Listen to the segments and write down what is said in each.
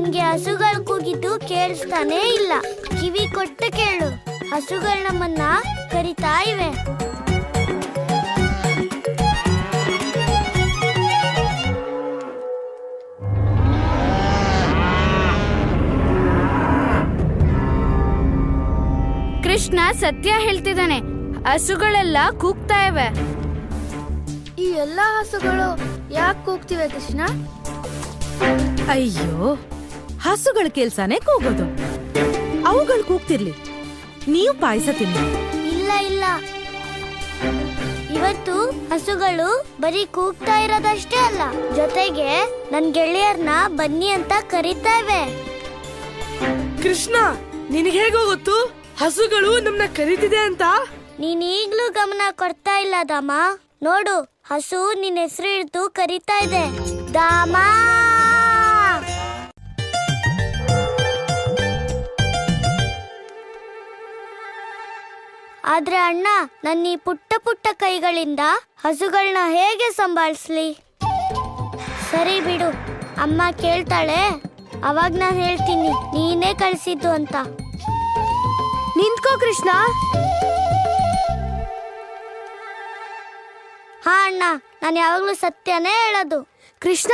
ನಿನ್ಗೆ ಹಸುಗಳು ಕೂಗಿದ್ದು ಕೇಳಿಸ್ತಾನೇ ಇಲ್ಲ. ಕಿವಿ ಕೊಟ್ಟು ಕೇಳು, ಹಸುಗಳು ನಮ್ಮನ್ನ ಕರಿತಾ ಇವೆ. ಕೃಷ್ಣ ಸತ್ಯ ಹೇಳ್ತಿದ್ದಾನೆ, ಹಸುಗಳೆಲ್ಲ ಕೂಗ್ತಾ ಇವೆ. ಈ ಎಲ್ಲಾ ಹಸುಗಳು ಯಾಕೆ ಕೂಗ್ತಿವೆ ಕೃಷ್ಣ? ಅಯ್ಯೋ, ಹಸುಗಳ ಕೆಲ್ಸಾನೇ ಕೂಗೋದು. ಅವುಗಳು ಕೂಗ್ತಿರ್ಲಿ, ನೀವು ಪಾಯಸ ತಿನ್ನಿ. ಇಲ್ಲ ಇಲ್ಲ, ಇವತ್ತು ಹಸುಗಳು ಬರೀ ಕೂಗ್ತಾ ಇರೋದಷ್ಟೇ ಅಲ್ಲ, ಜೊತೆಗೆ ನನ್ ಗೆಳೆಯರ್ನ ಬನ್ನಿ ಅಂತ ಕರೀತಾ ಇವೆ. ಕೃಷ್ಣ, ನಿನಗೆ ಹೇಗೋ ಗೊತ್ತು ಹಸುಗಳು ನಮ್ನ ಕರೀತಿದೆ ಅಂತ? ನೀನ್ ಈಗ್ಲೂ ಗಮನ ಕೊಡ್ತಾ ಇಲ್ಲ ದಾಮ. ನೋಡು, ಹಸು ನಿನ್ ಹೆಸರು ಹಿಡಿದು ಕರೀತಾ ಇದೆ, ದಾಮ. ಆದ್ರೆ ಅಣ್ಣ, ನನ್ನ ಈ ಪುಟ್ಟ ಪುಟ್ಟ ಕೈಗಳಿಂದ ಹಸುಗಳನ್ನ ಹೇಗೆ ಸಂಭಾಳಿಸ್ಲಿ? ಸರಿ ಬಿಡು, ಅಮ್ಮ ಕೇಳ್ತಾಳೆ, ಅವಾಗ ನಾನು ಹೇಳ್ತೀನಿ ನೀನೇ ಕಳಿಸಿದ್ದು ಅಂತ. ನಿಂತ್ಕೋ ಕೃಷ್ಣ. ಹಾ ಅಣ್ಣ, ನಾನು ಯಾವಾಗ್ಲೂ ಸತ್ಯನೇ ಹೇಳೋದು. ಕೃಷ್ಣ,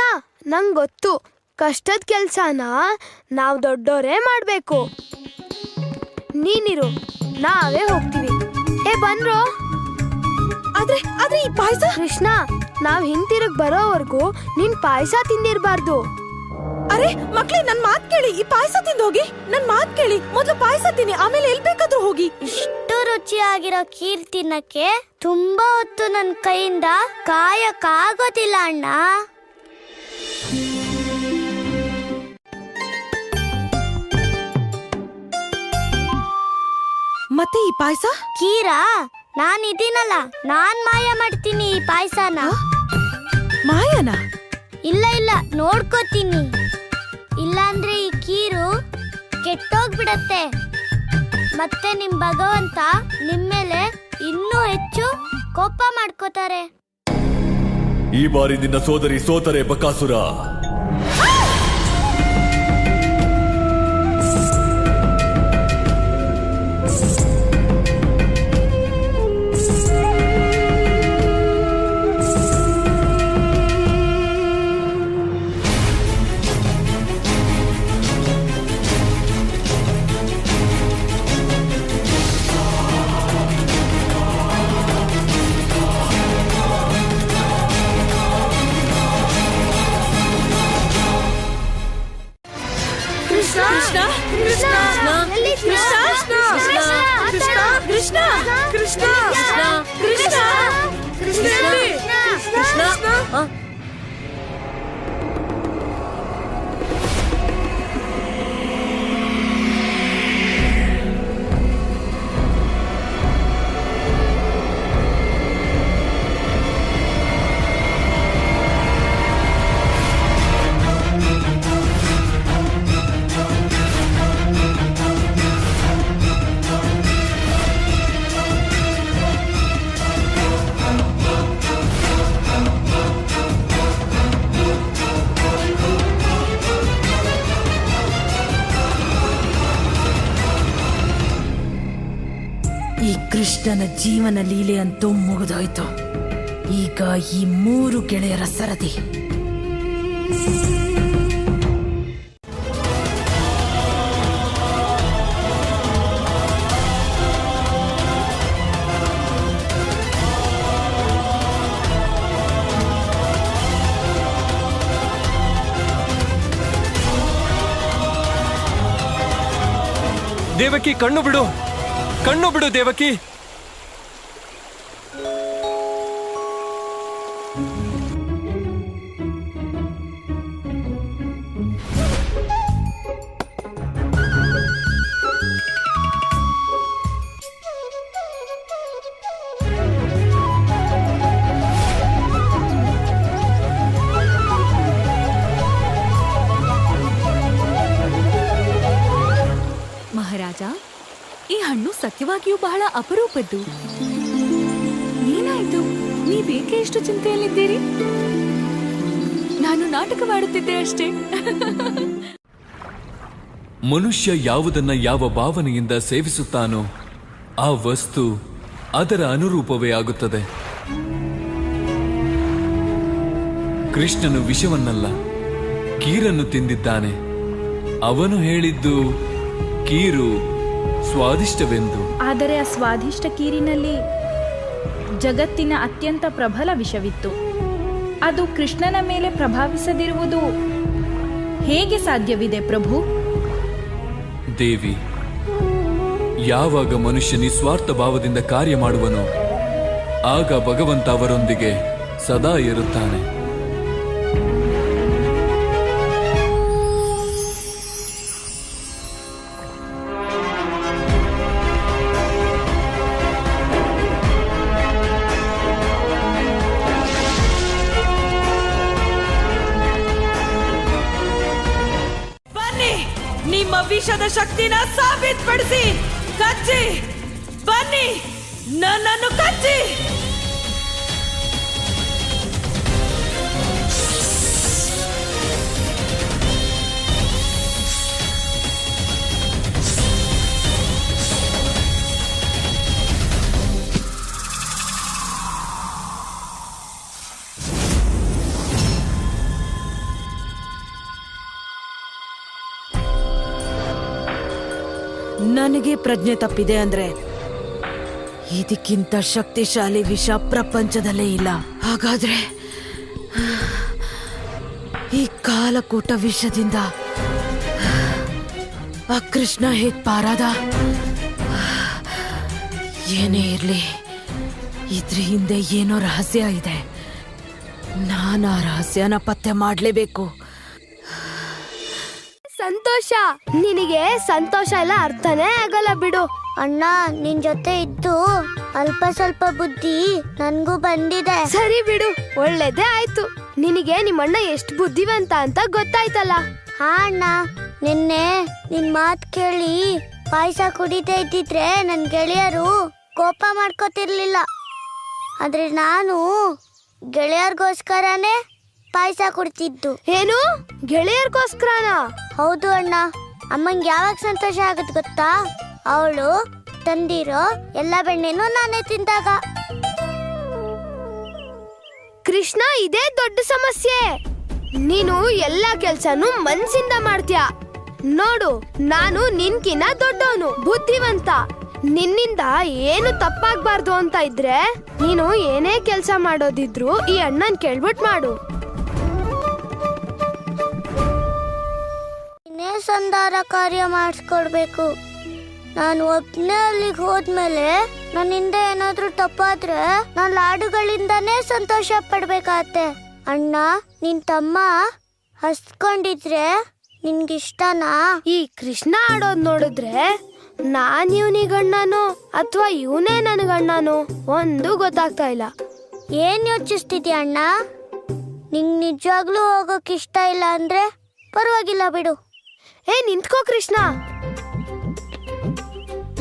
ನಂಗ್ ಗೊತ್ತು, ಕಷ್ಟದ ಕೆಲ್ಸನ ನಾವ್ ದೊಡ್ಡೋರೇ ಮಾಡ್ಬೇಕು. ನೀನಿರು, ನಾವೇ ಹೋಗ್ತೀವಿ. ಬನ್ರೋ. ಆದ್ರೆ ಈ ಪಾಯಸ? ಕೃಷ್ಣ, ನಾವ್ ಹಿಂತಿರುಗ್ ಬರೋವರೆಗೂ ನೀನ್ ಪಾಯಸ ತಿಂದಿರ್ಬಾರ್ದು. ಅರೆ ಮಕ್ಳೇ, ನನ್ ಮಾತ್ ಕೇಳಿ, ಈ ಪಾಯಸ ತಿಂದೋಗಿ. ನನ್ ಮಾತ್ ಕೇಳಿ, ಮೊದ್ಲು ಪಾಯಸ ತಿನ್ನಿ, ಆಮೇಲೆ ಎಲ್ ಬೇಕಾದ್ರೂ ಹೋಗಿ. ಇಷ್ಟು ರುಚಿಯಾಗಿರೋ ಖೀರ್ ತಿನ್ನಕ್ಕೆ ತುಂಬಾ ಹೊತ್ತು ನನ್ ಕೈಯಿಂದ ಕಾಯಕ್ಕಾಗೋದಿಲ್ಲ ಅಣ್ಣ. ಮತ್ತೆ ಈ ಪಾಯಸ? ಖೀರಾ? ನಾನ್ ಇದೀನಲ್ಲ, ನಾನ್ ಮಾಯ ಮಾಡ್ತೀನಿ ಈ ಪಾಯಸನ. ಮಾಯನ? ಇಲ್ಲ ಇಲ್ಲ, ನೋಡ್ಕೋತೀನಿ. ಇಲ್ಲಾಂದ್ರೆ ಈ ಖೀರು ಕೆಟ್ಟೋಗ್ಬಿಡತ್ತೆ. ಮತ್ತೆ ನಿಮ್ ಭಗವಂತ ನಿಮ್ಮೇಲೆ ಇನ್ನೂ ಹೆಚ್ಚು ಕೋಪ ಮಾಡ್ಕೋತಾರೆ. ಈ ಬಾರಿ ನಿನ್ನ ಸೋದರಿ ಸೋತರೆ ಬಕಾಸುರ. ಈ ಕೃಷ್ಣನ ಜೀವನ ಲೀಲೆ ಅಂತೂ ಮುಗಿದೋಯ್ತು. ಈಗ ಈ 3 ಗೆಳೆಯರ ಸರದಿ. ದೇವಕಿ, ಕಣ್ಣು ಬಿಡು, ಕಣ್ಣು ಬಿಡು ದೇವಕಿ. ಮಹಾರಾಜ, ಈ ಹಣ್ಣು ಸತ್ಯವಾಗಿಯೂ ಬಹಳ ಅಪರೂಪದ್ದು. ಏನಾಯ್ತು? ನೀವೇಕೆ ಇಷ್ಟು ಚಿಂತೆಯಲ್ಲಿದ್ದೀರಿ? ನಾನು ನಾಟಕವಾಡುತ್ತಿದ್ದೆ ಅಷ್ಟೇ. ಮನುಷ್ಯ ಯಾವುದನ್ನ ಯಾವ ಭಾವನೆಯಿಂದ ಸೇವಿಸುತ್ತಾನೋ ಆ ವಸ್ತು ಅದರ ಅನುರೂಪವೇ ಆಗುತ್ತದೆ. ಕೃಷ್ಣನು ವಿಷವನ್ನಲ್ಲ, ಕೀರನ್ನು ತಿಂದಿದ್ದಾನೆ. ಅವನು ಹೇಳಿದ್ದು ಕೀರು ಸ್ವಾದಿಷ್ಟವೆಂದು. ಆದರೆ ಆ ಸ್ವಾದಿಷ್ಟ ಕೀರಿನಲ್ಲಿ ಜಗತ್ತಿನ ಅತ್ಯಂತ ಪ್ರಬಲ ವಿಷವಿತ್ತು. ಅದು ಕೃಷ್ಣನ ಮೇಲೆ ಪ್ರಭಾವಿಸದಿರುವುದು ಹೇಗೆ ಸಾಧ್ಯವಿದೆ ಪ್ರಭು? ದೇವಿ, ಯಾವಾಗ ಮನುಷ್ಯ ನಿಸ್ವಾರ್ಥ ಭಾವದಿಂದ ಕಾರ್ಯ ಮಾಡುವನೋ ಆಗ ಭಗವಂತ ಅವರೊಂದಿಗೆ ಸದಾ ಇರುತ್ತಾನೆ. ನಿಮ್ಮ ವಿಷದ ಶಕ್ತಿನ ಸಾಬೀತುಪಡಿಸಿ. ಕಚ್ಚಿ ಬನ್ನಿ, ನನ್ನನ್ನು ಕಚ್ಚಿ. ನನಗೆ ಪ್ರಜ್ಞೆ ತಪ್ಪಿದೆ ಅಂದ್ರೆ ಇದಕ್ಕಿಂತ ಶಕ್ತಿಶಾಲಿ ವಿಷ ಪ್ರಪಂಚದಲ್ಲೇ ಇಲ್ಲ. ಹಾಗಾದ್ರೆ ಈ ಕಾಲಕೂಟ ವಿಷದಿಂದ ಆ ಕೃಷ್ಣ ಹೇಗ್ ಪಾರಾದ? ಏನೇ ಇರ್ಲಿ, ಇದ್ರ ಹಿಂದೆ ಏನೋ ರಹಸ್ಯ ಇದೆ. ನಾನು ಆ ರಹಸ್ಯನ ಪತ್ತೆ ಮಾಡ್ಲೇಬೇಕು. ಸಂತೋಷ, ನಿನಗೆ ಸಂತೋಷ ಎಲ್ಲ ಅರ್ಥನೇ ಆಗಲ್ಲ ಬಿಡು. ಅಣ್ಣ, ನಿನ್ ಜೊತೆ ಇದ್ದು ಅಲ್ಪ ಸ್ವಲ್ಪ ಬುದ್ಧಿ ನನ್ಗೂ ಬಂದಿದೆ. ಸರಿ ಬಿಡು, ಒಳ್ಳೇದೇ ಆಯ್ತು. ನಿನಗೆ ನಿಮ್ಮಣ್ಣ ಎಷ್ಟು ಬುದ್ಧಿವಂತ ಅಂತ ಗೊತ್ತಾಯ್ತಲ್ಲ. ಹಾ ಅಣ್ಣ, ನಿನ್ನೆ ನಿನ್ ಮಾತ್ ಕೇಳಿ ಪಾಯಸ ಕುಡಿತಾ ಇದ್ದಿದ್ರೆ ನನ್ ಗೆಳೆಯರು ಕೋಪ ಮಾಡ್ಕೋತಿರ್ಲಿಲ್ಲ. ಆದ್ರೆ ನಾನು ಗೆಳೆಯರ್ಗೋಸ್ಕರನೇ ಪಾಯಸ ಕುಡ್ತಿದ್ದು. ಏನು, ಗೆಳೆಯರ್ಗೋಸ್ಕರನಾ? ಹೌದು ಅಣ್ಣ. ಅಮ್ಮಂಗೆ ಯಾವಾಗ ಸಂತೋಷ ಆಗತ್ ಗೊತ್ತಾ? ಅವಳು ತಂದಿರೋ ಎಲ್ಲ ಬೆಣ್ಣೆನೂ ನಾನೇ ತಿಂದಾಗ. ಕೃಷ್ಣ, ಇದೇ ದೊಡ್ಡ ಸಮಸ್ಯೆ. ನೀನು ಎಲ್ಲಾ ಕೆಲ್ಸನೂ ಮನ್ಸಿಂದ ಮಾಡ್ತೀಯ. ನೋಡು, ನಾನು ನಿನ್ಕಿನ ದೊಡ್ಡವನು, ಬುದ್ಧಿವಂತ. ನಿನ್ನಿಂದ ಏನು ತಪ್ಪಾಗ್ಬಾರ್ದು ಅಂತ ಇದ್ರೆ ನೀನು ಏನೇ ಕೆಲ್ಸ ಮಾಡೋದಿದ್ರು ಈ ಅಣ್ಣನ್ ಕೇಳ್ಬಿಟ್ ಮಾಡು. ಇನ್ನೇ ಸಂಧಾರ ಕಾರ್ಯ ಮಾಡಿಸ್ಕೊಡ್ಬೇಕು. ನಾನು ಒಬ್ನೇ ಅಲ್ಲಿಗೆ ಹೋದ್ಮೇಲೆ ನನ್ನಿಂದ ಏನಾದ್ರೂ ತಪ್ಪಾದ್ರೆ ನಾನು ಲಾಡುಗಳಿಂದಾನೇ ಸಂತೋಷ ಪಡ್ಬೇಕಾಗತ್ತೆ. ಅಣ್ಣ, ನಿನ್ ತಮ್ಮ ಹಸ್ಕೊಂಡಿದ್ರೆ ನಿನ್ಗಿಷ್ಟನಾ? ಈ ಕೃಷ್ಣ ಆಡೋದ್ ನೋಡಿದ್ರೆ ನಾನ್ ಇವನಿಗಣ್ಣನೋ ಅಥವಾ ಇವನೇ ನನಗಣ್ಣನೋ ಒಂದು ಗೊತ್ತಾಗ್ತಾ ಇಲ್ಲ. ಏನ್ ಯೋಚಿಸ್ತಿದ್ಯಾ ಅಣ್ಣ? ನಿಂಗ್ ನಿಜವಾಗ್ಲೂ ಹೋಗೋಕ್ ಇಷ್ಟ ಇಲ್ಲ ಅಂದ್ರೆ ಪರವಾಗಿಲ್ಲ ಬಿಡು. ನಿಂತ್ಕೋ ಕೃಷ್ಣ,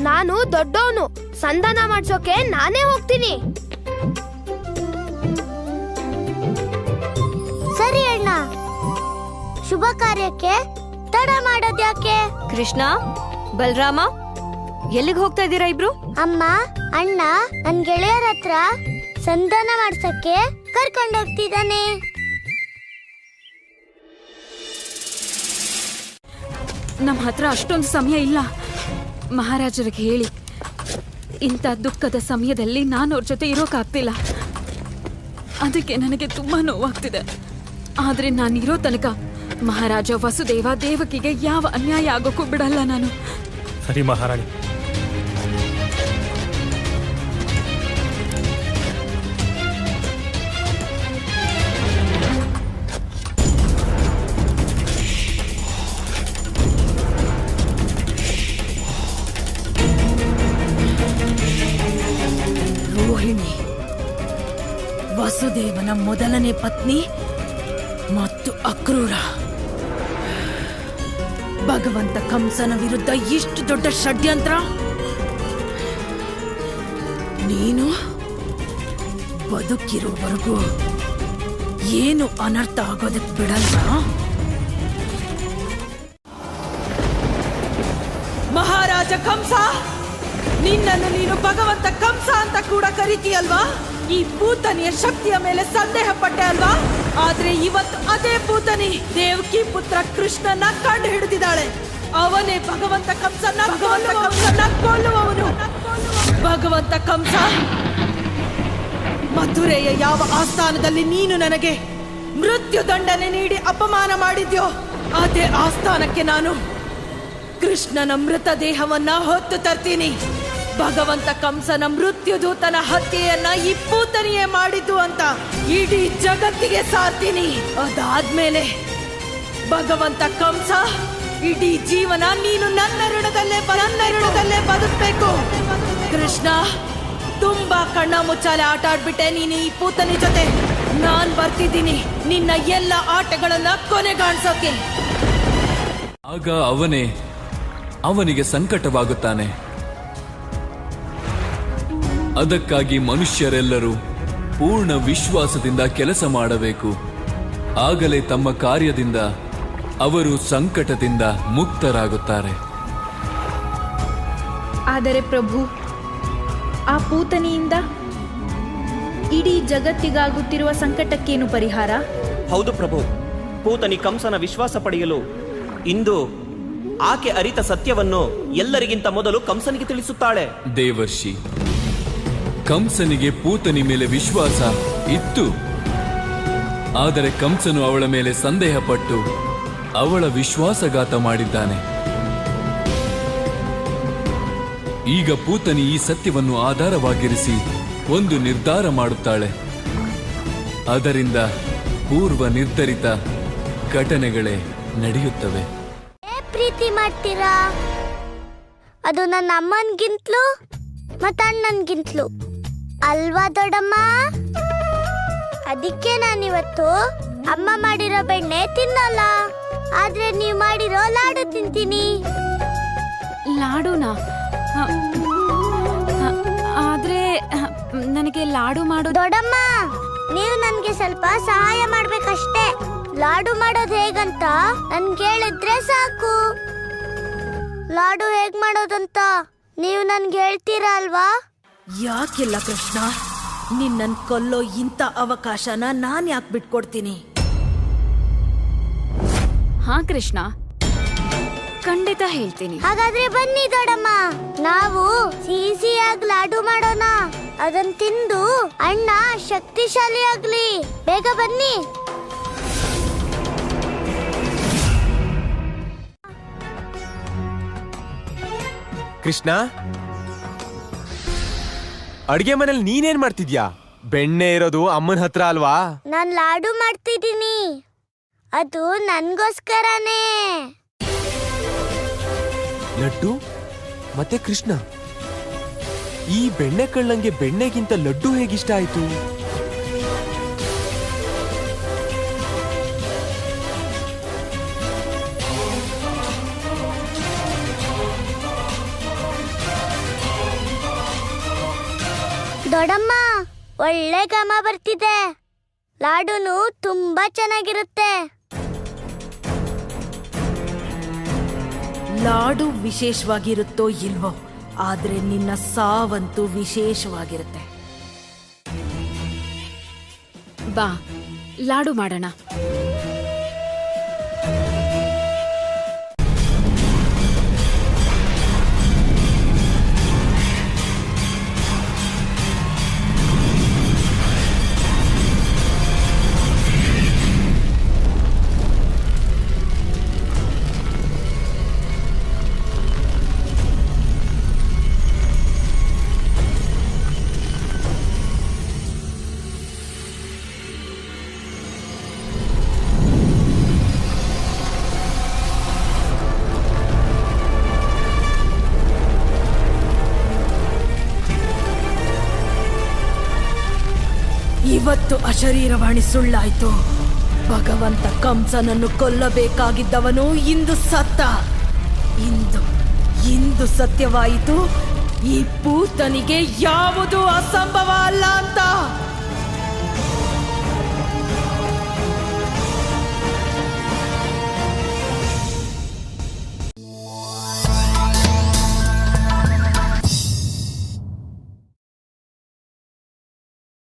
ನಾನು ದೊಡ್ಡವನು. ಸಂಧಾನ ಮಾಡ್ಸೋಕೆ ನಾನೇ ಹೋಗ್ತೀನಿ. ಸರಿ ಅಣ್ಣ, ಶುಭ ಕಾರ್ಯಕ್ಕೆ ತಡ ಮಾಡೋದ್ಯಾಕೆ? ಕೃಷ್ಣ, ಬಲರಾಮ, ಎಲ್ಲಿಗೆ ಹೋಗ್ತಾ ಇದ್ದೀರಾ ಇಬ್ರು? ಅಮ್ಮ, ಅಣ್ಣ ನನ್ ಗೆಳೆಯರ ಹತ್ರ ಸಂಧಾನ ಮಾಡ್ಸಕ್ಕೆ ಕರ್ಕೊಂಡೋಗ್ತಿದ್ದಾನೆ. ನಮ್ಮ ಹತ್ರ ಅಷ್ಟೊಂದು ಸಮಯ ಇಲ್ಲ. ಮಹಾರಾಜರಿಗೆ ಹೇಳಿ, ಇಂಥ ದುಃಖದ ಸಮಯದಲ್ಲಿ ನಾನು ಅವ್ರ ಜೊತೆ ಇರೋಕ್ಕಾಗ್ತಿಲ್ಲ. ಅದಕ್ಕೆ ನನಗೆ ತುಂಬಾ ನೋವಾಗ್ತಿದೆ. ಆದ್ರೆ ನಾನಿರೋ ತನಕ ಮಹಾರಾಜ ವಸುದೇವ ದೇವಕಿಗೆ ಯಾವ ಅನ್ಯಾಯ ಆಗೋಕ್ಕೂ ಬಿಡಲ್ಲ ನಾನು. ಸರಿ ಮಹಾರಾಣಿ. ರೋಹಿಣಿ ವಸುದೇವನ ಮೊದಲನೇ ಪತ್ನಿ ಮತ್ತು ಅಕ್ರೂರ. ಭಗವಂತ ಕಂಸನ ವಿರುದ್ಧ ಇಷ್ಟು ದೊಡ್ಡ ಷಡ್ಯಂತ್ರ. ನೀನು ಬದುಕಿರೋವರೆಗೂ ಏನು ಅನರ್ಥ ಆಗೋದಕ್ಕೆ ಬಿಡಲ್ಲ. ನಿರ್ಲಜ್ಜ ಕಂಸ, ನಿನ್ನನ್ನು ನೀನು ಭಗವಂತ ಕಂಸ ಅಂತ ಕೂಡ ಕರೀತೀಯಲ್ವಾ? ಈ ಪೂತನಿಯ ಶಕ್ತಿಯ ಮೇಲೆ ಸಂದೇಹ ಪಟ್ಟೆ ಅಲ್ವಾ? ಆದ್ರೆ ಇವತ್ತು ಅದೇ ಪೂತನಿ ದೇವಕಿ ಪುತ್ರ ಕೃಷ್ಣನ ಕಂಡು ಹಿಡಿದಿದ್ದಾಳೆ. ಅವನೇ ಭಗವಂತ ಕಂಸನ ಕೊಲ್ಲುವವನು. ಭಗವಂತ ಕಂಸ, ಮಥುರೆಯ ಯಾವ ಆಸ್ಥಾನದಲ್ಲಿ ನೀನು ನನಗೆ ಮೃತ್ಯು ದಂಡನೆ ನೀಡಿ ಅಪಮಾನ ಮಾಡಿದ್ಯೋ ಅದೇ ಆಸ್ಥಾನಕ್ಕೆ ನಾನು ಕೃಷ್ಣನ ಮೃತದೇಹವನ್ನ ಹೊತ್ತು ತರ್ತೀನಿ. ಭಗವಂತ ಕಂಸನ ಮೃತ್ಯುದೂತನ ಹತ್ಯೆಯನ್ನ ಈ ಪೂತನಿಯೇ ಮಾಡಿದ್ದು ಅಂತ ಇಡೀ ಜಗತ್ತಿಗೆ ಸಾರ್ತೀನಿ. ಅದಾದ್ಮೇಲೆ ಭಗವಂತ ಕಂಸ, ಇಡೀ ಜೀವನ ನೀನು ನನ್ನ ಋಣದಲ್ಲೇ ಬದುಕಬೇಕು. ಕೃಷ್ಣ, ತುಂಬಾ ಕಣ್ಣ ಮುಚ್ಚಾಲೆ ಆಟ ಆಡ್ಬಿಟ್ಟೆ ನೀನು ಈ ಪೂತನಿ ಜೊತೆ. ನಾನ್ ಬರ್ತಿದ್ದೀನಿ ನಿನ್ನ ಎಲ್ಲ ಆಟಗಳನ್ನ ಕೊನೆಗಾಣಿಸೋಕೆ. ಆಗ ಅವನಿಗೆ ಸಂಕಟವಾಗುತ್ತಾನೆ. ಅದಕ್ಕಾಗಿ ಮನುಷ್ಯರೆಲ್ಲರೂ ಪೂರ್ಣ ವಿಶ್ವಾಸದಿಂದ ಕೆಲಸ ಮಾಡಬೇಕು. ಆಗಲೇ ತಮ್ಮ ಕಾರ್ಯದಿಂದ ಅವರು ಸಂಕಟದಿಂದ ಮುಕ್ತರಾಗುತ್ತಾರೆ. ಆದರೆ ಪ್ರಭು, ಆ ಪೂತನಿಯಿಂದ ಇಡೀ ಜಗತ್ತಿಗಾಗುತ್ತಿರುವ ಸಂಕಟಕ್ಕೇನು ಪರಿಹಾರ? ಹೌದು ಪ್ರಭು, ಪೂತನಿ ಕಂಸನ ವಿಶ್ವಾಸ ಪಡೆಯಲು ಇಂದು ಆಕೆ ಅರಿತ ಸತ್ಯವನ್ನು ಎಲ್ಲರಿಗಿಂತ ಮೊದಲು ಕಂಸನಿಗೆ ತಿಳಿಸುತ್ತಾಳೆ. ದೇವರ್ಷಿ, ಕಂಸನಿಗೆ ಪೂತನಿ ಮೇಲೆ ವಿಶ್ವಾಸ ಇತ್ತು. ಆದರೆ ಕಂಸನು ಅವಳ ಮೇಲೆ ಸಂದೇಹ ಪಟ್ಟು ಅವಳ ವಿಶ್ವಾಸಘಾತ ಮಾಡಿದ್ದಾನೆ. ಈಗ ಪೂತನಿ ಈ ಸತ್ಯವನ್ನು ಆಧಾರವಾಗಿರಿಸಿ ಒಂದು ನಿರ್ಧಾರ ಮಾಡುತ್ತಾಳೆ. ಅದರಿಂದ ಪೂರ್ವ ನಿರ್ಧರಿತ ಘಟನೆಗಳೇ ನಡೆಯುತ್ತವೆ. ಪ್ರೀತಿ ಮಾಡ್ತೀರಾ? ಅದು ನನ್ನ ಅಮ್ಮನ್ಗಿಂತಲೂ ಮತ್ತು ಅಣ್ಣನ್ಗಿಂತಲೂ ಅಲ್ವಾ ದೊಡ್ಡಮ್ಮ? ಅದಕ್ಕೆ ನಾನಿವತ್ತು ಅಮ್ಮ ಮಾಡಿರೋ ಬೆಣ್ಣೆ ತಿನ್ನಲ್ಲ, ಆದ್ರೆ ನೀವು ಮಾಡಿರೋ ಲಾಡು ತಿಂತೀನಿ. ಲಾಡುನಾ? ಆದ್ರೆ ನನಗೆ ಲಾಡು ಮಾಡೋದು. ದೊಡ್ಡಮ್ಮ, ನೀವು ನನ್ಗೆ ಸ್ವಲ್ಪ ಸಹಾಯ ಮಾಡ್ಬೇಕಷ್ಟೇ. ಲಾಡು ಮಾಡೋದು ಹೇಗಂತ ನನ್ಗೆ ಹೇಳಿದ್ರೆ ಸಾಕು. ಲಾಡು ಹೇಗ್ ಮಾಡೋದಂತ ನೀವು ನನ್ಗೆ ಹೇಳ್ತೀರಾ ಅಲ್ವಾ? ಯಾಕಿಲ್ಲ ಕೃಷ್ಣ, ನಿನ್ನನ್ ಕೊಲ್ಲೋ ಇಂಥ ಅವಕಾಶನ ನಾನ್ ಯಾಕೆ ಬಿಟ್ಕೊಡ್ತೀನಿ? ಹಾ ಕೃಷ್ಣ, ಖಂಡಿತ ಹೇಳ್ತೀನಿ. ಹಾಗಾದ್ರೆ ಬನ್ನಿ ದೊಡ್ಡಮ್ಮ, ನಾವು ಸಿಹಿಯಾಗಿ ಲಾಡು ಮಾಡೋಣ. ಅದನ್ನ ತಿಂದು ಅಣ್ಣ ಶಕ್ತಿಶಾಲಿ ಆಗ್ಲಿ. ಬೇಗ ಬನ್ನಿ. ಕೃಷ್ಣ, ಅಡ್ಗೆ ಮನೇಲಿ ನೀನೇನ್ ಮಾಡ್ತಿದ್ಯಾ? ಬೆಣ್ಣೆ ಇರೋದು ಅಮ್ಮನ ಹತ್ರ ಅಲ್ವಾ? ನಾನ್ ಲಾಡು ಮಾಡ್ತಿದ್ದೀನಿ, ಅದು ನನ್ಗೋಸ್ಕರನೇ. ಲಡ್ಡು ಮತ್ತೆ ಕೃಷ್ಣ, ಈ ಬೆಣ್ಣೆ ಕಳ್ಳಂಗೆ ಬೆಣ್ಣೆಗಿಂತ ಲಡ್ಡು ಹೇಗಿಷ್ಟ ಆಯ್ತು? ದೊಡ್ಡಮ್ಮ, ಒಳ್ಳೆ ಘಮ ಬರ್ತಿದೆ. ಲಾಡುನು ತುಂಬಾ ಚೆನ್ನಾಗಿರುತ್ತೆ. ಲಾಡು ವಿಶೇಷವಾಗಿರುತ್ತೋ ಇಲ್ವೋ, ಆದ್ರೆ ನಿನ್ನ ಸಾವಂತೂ ವಿಶೇಷವಾಗಿರುತ್ತೆ. ಬಾ, ಲಾಡು ಮಾಡೋಣ. ಇವತ್ತು ಅಶರೀರವಾಣಿ ಸುಳ್ಳಾಯ್ತು. ಭಗವಂತ ಕಂಸನನ್ನು ಕೊಲ್ಲಬೇಕಾಗಿದ್ದವನು ಇಂದು ಸತ್ತ. ಇಂದು ಸತ್ಯವಾಯಿತು, ಈ ಪೂತನಿಗೆ ಯಾವುದೂ ಅಸಂಭವ ಅಲ್ಲ ಅಂತ.